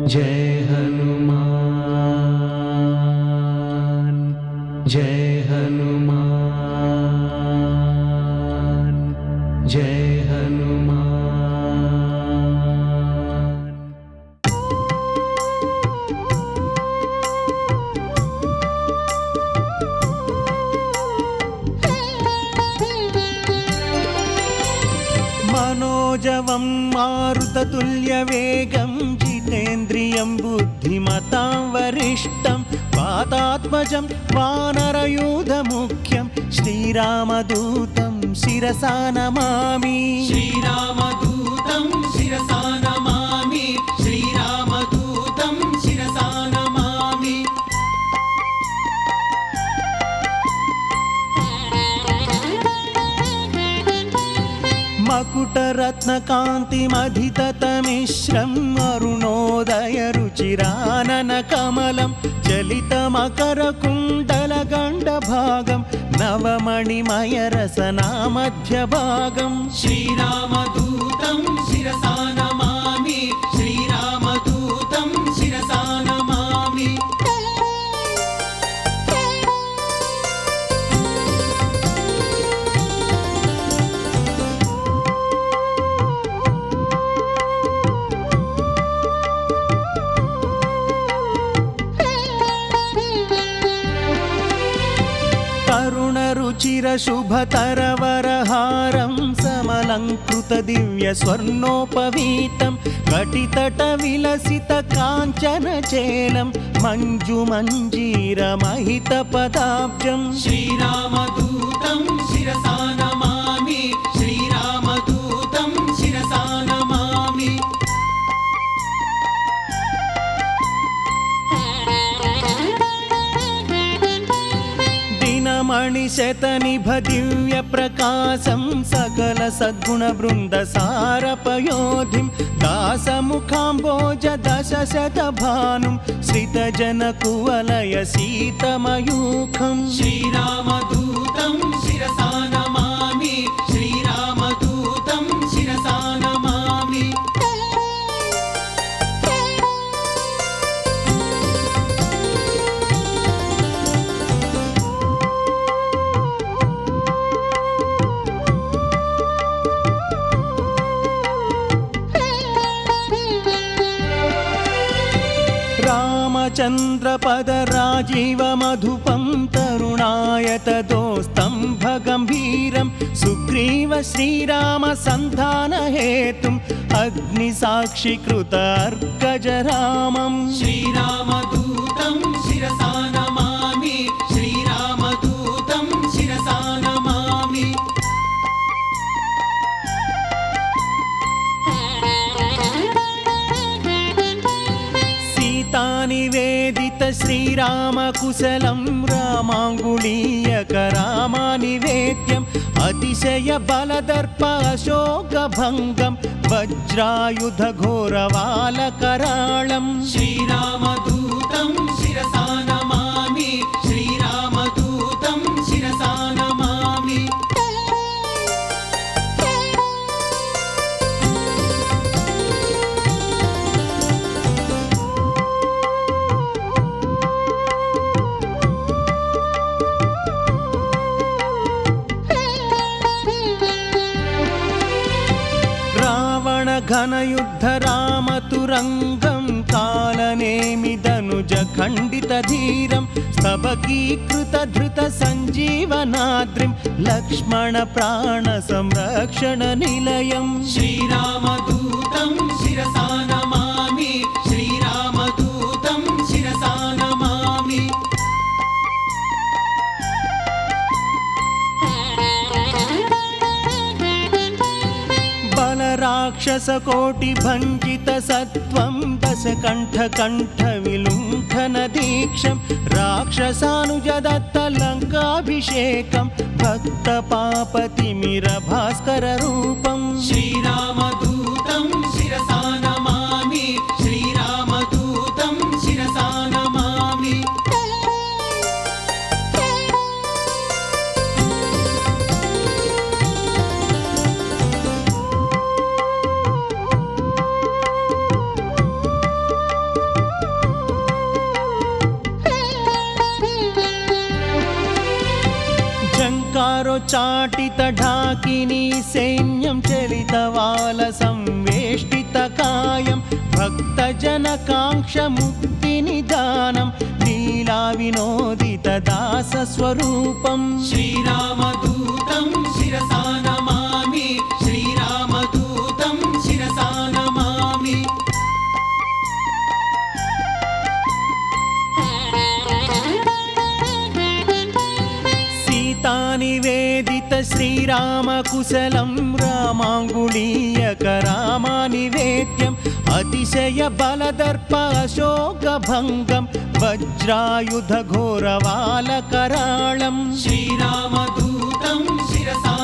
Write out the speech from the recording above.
जय हनुमान जय हनुमान जय हनुमान। मनोजवं मारुततुल्यवेगं जितेन्द्रियं बुद्धिमतां वरिष्ठं वातात्मजं वानरयूथमुख्यं श्रीरामदूतं शिरसा नमामि। श्रीरामदूतं शिरसा नमामि। श्रीरामदूतं शिरसा नमामि। मकुटरत्नकान्तिमधिततमिश्रम् अरुणोदयरुचिराननकमलं चलितमकरकुण्डलगण्डभागं नवमणिमयरसनामध्यभागं श्रीरामदूतं शिरसा नमामि। श्रीरामदूतं शिरसा नमामि। रुचिरशुभतरवरहारं समलङ्कृतदिव्यस्वर्णोपवीतं कटितटविलसितकाञ्चनचेलं मञ्जुमञ्जीरमहितपदाब्जं श्रीरामदूतं शिरसा नमामि। श्रीरामदूतं शिरसा नमामि। मणिशतनिभदिव्यप्रकाशं सकलसद्गुणवृन्दसारपयोधिं दासमुखाम्बोजदशशतभानुं श्रितजनकुवलयसीतमयूखम् श्रीरामदूतं शिरसा नमामि। श्रीरामदूतं शिरसा नमामि। रामचन्द्रपदराजीवमधुपं तरुणायतदोस्तम्भगम्भीरं सुग्रीव श्रीरामसन्धानहेतुम् अग्निसाक्षिकृतार्कजरामं श्रीरामदूतं शिरसा नमामि। श्रीरामदूतं शिरसा नमामि। निवेदित श्रीरामकुशलं रामाङ्गुलीयकरामानिवेद्यम् अतिशयबलदर्प अशोकभङ्गं वज्रायुधघोरवालकराळं श्रीरामदूतं शिरसा नमामि। श्रीरामदूतं शिरसा नमामि। घनयुद्धरामतुरङ्गं कालनेमिदनुजखण्डितधीरं स्तबकीकृतधृतसञ्जीवनाद्रिं लक्ष्मणप्राणसंरक्षणनिलयम् श्रीरामदूतं शिरसा नमामि। श्रीरामदूतं शिरसा नमामि। राक्षसकोटिभञ्जितसत्त्वं दशकण्ठकण्ठविलुण्ठनदीक्षं राक्षसानुजदत्तलङ्काभिषेकं भक्तपापतिमिरभास्कररूपं श्रीरामदूतं शिरसा नमामि। श्रीरामदूतं शिरसा नमामि। चाटितढाकिनी सैन्यं चलितवाल संवेष्टितकायं भक्तजनकाङ्क्षमुक्तिनिदानं लीलाविनोदितदासस्वरूपम् श्रीरामदूतं शिरसा नमामि श्रीरामदूतं शिरसा नमामि निवेदित श्रीरामकुशलं रामाङ्गुलीयकरामानिवेद्यम् अतिशय बलदर्प अशोकभङ्गं वज्रायुधघोरवालकराळम् श्रीरामदूतं शिरसा